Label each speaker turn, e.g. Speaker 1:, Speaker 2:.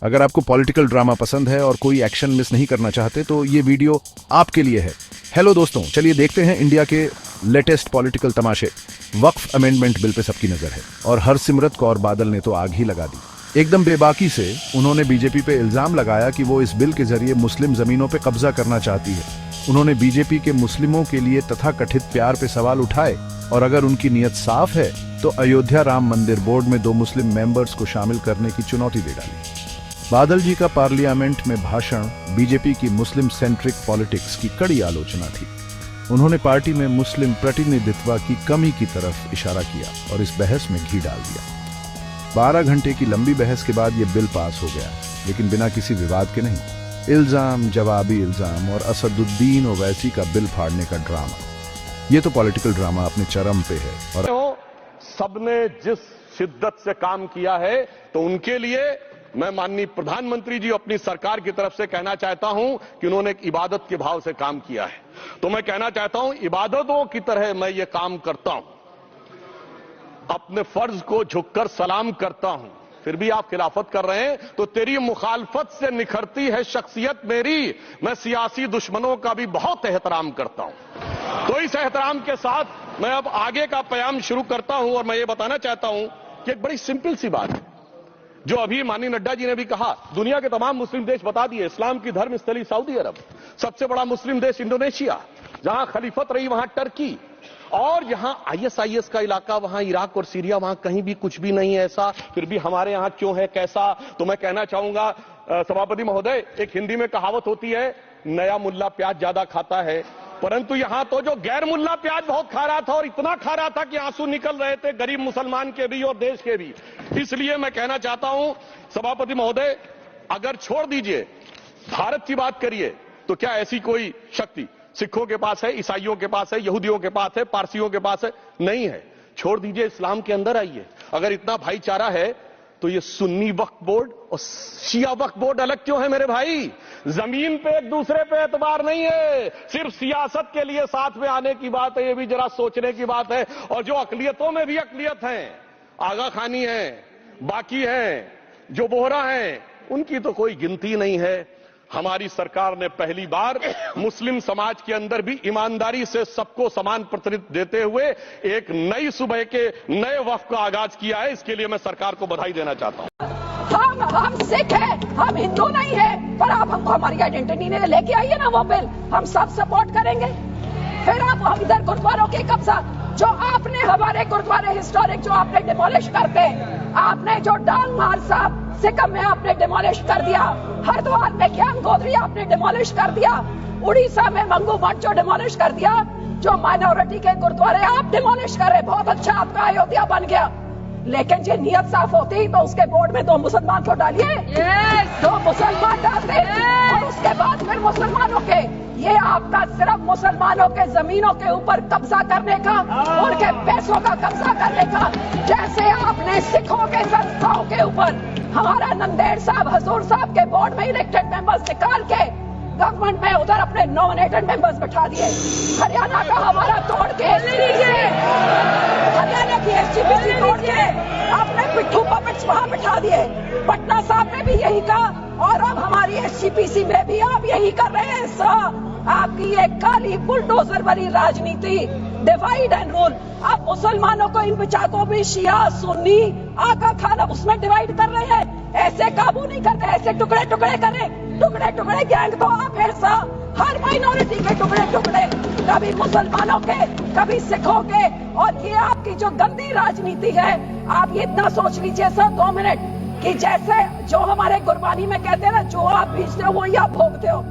Speaker 1: अगर आपको political drama पसंद है और कोई एक्शन मिस नहीं करना चाहते तो ये वीडियो आपके लिए है। हेलो दोस्तों, चलिए देखते हैं इंडिया के लेटेस्ट पॉलिटिकल तमाशे। वक्फ अमेंडमेंट बिल पे सबकी नजर है और हरसिमरत कौर बादल ने तो आग ही लगा दी। एकदम बेबाकी से उन्होंने बीजेपी पे इल्जाम लगाया कि वो इस बिल के जरिए मुस्लिम जमीनों पे कब्जा करना चाहती है। उन्होंने बीजेपी के मुस्लिमों के लिए तथाकथित प्यार पे सवाल उठाए और अगर उनकी नीयत साफ है तो अयोध्या राम मंदिर बोर्ड में 2 मुस्लिम मेंबर्स को शामिल करने की चुनौती दे डाली। बादल जी का पार्लियामेंट में भाषण बीजेपी की मुस्लिम सेंट्रिक पॉलिटिक्स की कड़ी आलोचना थी। उन्होंने पार्टी में मुस्लिम प्रतिनिधित्व की कमी की तरफ इशारा किया और इस बहस में घी डाल दिया। 12 घंटे की लंबी बहस के बाद यह बिल पास हो गया, लेकिन बिना किसी विवाद के नहीं। इल्जाम जवाबी इल्जाम और असदुद्दीन ओवैसी का बिल फाड़ने का ड्रामा, ये तो पॉलिटिकल ड्रामा अपने चरम पे है। और
Speaker 2: सबने जिस शिद्दत से काम किया है तो उनके लिए मैं माननीय प्रधानमंत्री जी अपनी सरकार की तरफ से कहना चाहता हूं कि उन्होंने एक इबादत के भाव से काम किया है। तो मैं कहना चाहता हूं इबादतों की तरह मैं ये काम करता हूं, अपने फर्ज को झुककर सलाम करता हूं, फिर भी आप खिलाफत कर रहे हैं तो तेरी मुखालफत से निखरती है शख्सियत मेरी। मैं सियासी दुश्मनों का भी बहुत एहतराम करता हूं। तो इस एहतराम के साथ मैं अब आगे का बयान शुरू करता हूं और मैं ये बताना चाहता हूं कि एक बड़ी सिंपल सी बात है जो अभी माननीय नड्डा जी ने भी कहा। दुनिया के तमाम मुस्लिम देश बता दिए, इस्लाम की धर्म स्थली सऊदी अरब, सबसे बड़ा मुस्लिम देश इंडोनेशिया, जहां खलीफत रही वहां टर्की, और यहां आईएसआईएस का इलाका, वहां इराक और सीरिया, वहां कहीं भी कुछ भी नहीं है ऐसा, फिर भी हमारे यहां क्यों है कैसा। तो मैं कहना चाहूंगा सभापति महोदय, एक हिंदी में कहावत होती है, नया मुल्ला प्याज ज्यादा खाता है, परंतु यहां तो जो गैर मुल्ला प्याज बहुत खा रहा था और इतना खा रहा था कि आंसू निकल रहे थे गरीब मुसलमान के भी और देश के भी। इसलिए मैं कहना चाहता हूं सभापति महोदय, अगर छोड़ दीजिए भारत की बात करिए तो क्या ऐसी कोई शक्ति सिखों के पास है, ईसाइयों के पास है, यहूदियों के पास है, पारसियों के पास है? नहीं है। छोड़ दीजिए, इस्लाम के अंदर आइए। अगर इतना भाईचारा है तो ये सुन्नी वक्फ बोर्ड और शिया वक्फ बोर्ड अलग क्यों है मेरे भाई? जमीन पे एक दूसरे पे एतबार नहीं है, सिर्फ सियासत के लिए साथ में आने की बात है। ये भी जरा सोचने की बात है। और जो अकलियतों में भी अकलियत है, आगा खानी है, बाकी है, जो बोहरा है, उनकी तो कोई गिनती नहीं है। हमारी सरकार ने पहली बार मुस्लिम समाज के अंदर भी ईमानदारी से सबको समान प्रतिनिधित्व देते हुए एक नई सुबह के नए वक्फ का आगाज किया है। इसके लिए मैं सरकार को बधाई देना चाहता हूं।
Speaker 3: हम सिख हैं, हम हिंदू नहीं है, पर आप हमको हमारी आइडेंटिटी ने लेके आइए ना वो बिल, हम सब सपोर्ट करेंगे। फिर आप हम इधर गुरुद्वारों के कब्जा, जो आपने हमारे गुरुद्वारे हिस्टोरिक जो आपने डिमोलिश करते, आपने जो डाल मार साहब सिक्किम में आपने डिमोलिश कर दिया, हरिद्वार में ज्ञान गोदरी आपने डिमोलिश कर दिया, उड़ीसा में मंगू मठ जो डिमोलिश कर दिया, जो माइनॉरिटी के गुरुद्वारे आप डिमोलिश कर रहे, बहुत अच्छा आपका अयोध्या बन गया। लेकिन जो नियत साफ होती तो उसके बोर्ड में 2 मुसलमान को डालिए, 2 मुसलमान डालते और उसके बाद फिर मुसलमानों के, ये आपका सिर्फ मुसलमानों के जमीनों के ऊपर कब्जा करने का, उनके पैसों का कब्जा करने का, जैसे आपने सिखों के संस्थाओं के ऊपर हमारा नंदेड़ साहब हजूर साहब के बोर्ड में इलेक्टेड मेंबर्स निकाल के गवर्नमेंट में उधर अपने नॉमिनेटेड मेंबर्स बैठा दिए। हरियाणा का हमारा तोड़ के, हरियाणा की एसजीपीसी तोड़ के आपने पिट्ठू पपेट्स वहां बैठा दिए। पटना साहब ने भी यही कहा और अब हमारी एसजीपीसी में भी आप यही कर रहे हैं सर। आपकी ये काली बुलडोजर वाली राजनीति, डिवाइड एंड रूल, आप मुसलमानों को इन बिचारों में शिया सुन्नी आका खाना उसमें डिवाइड कर रहे हैं। ऐसे काबू नहीं करते, ऐसे टुकड़े टुकड़े कर रहे, टुकड़े टुकड़े गैंग तो आप है सर। हर माइनॉरिटी के टुकड़े टुकड़े, कभी मुसलमानों के, कभी सिखों के, और ये आपकी जो गंदी राजनीति है। आप ये इतना सोच लीजिए सर 2 मिनट कि जैसे जो हमारे गुरबानी में कहते हैं ना, जो आप बीजते हो वही आप भोगते हो।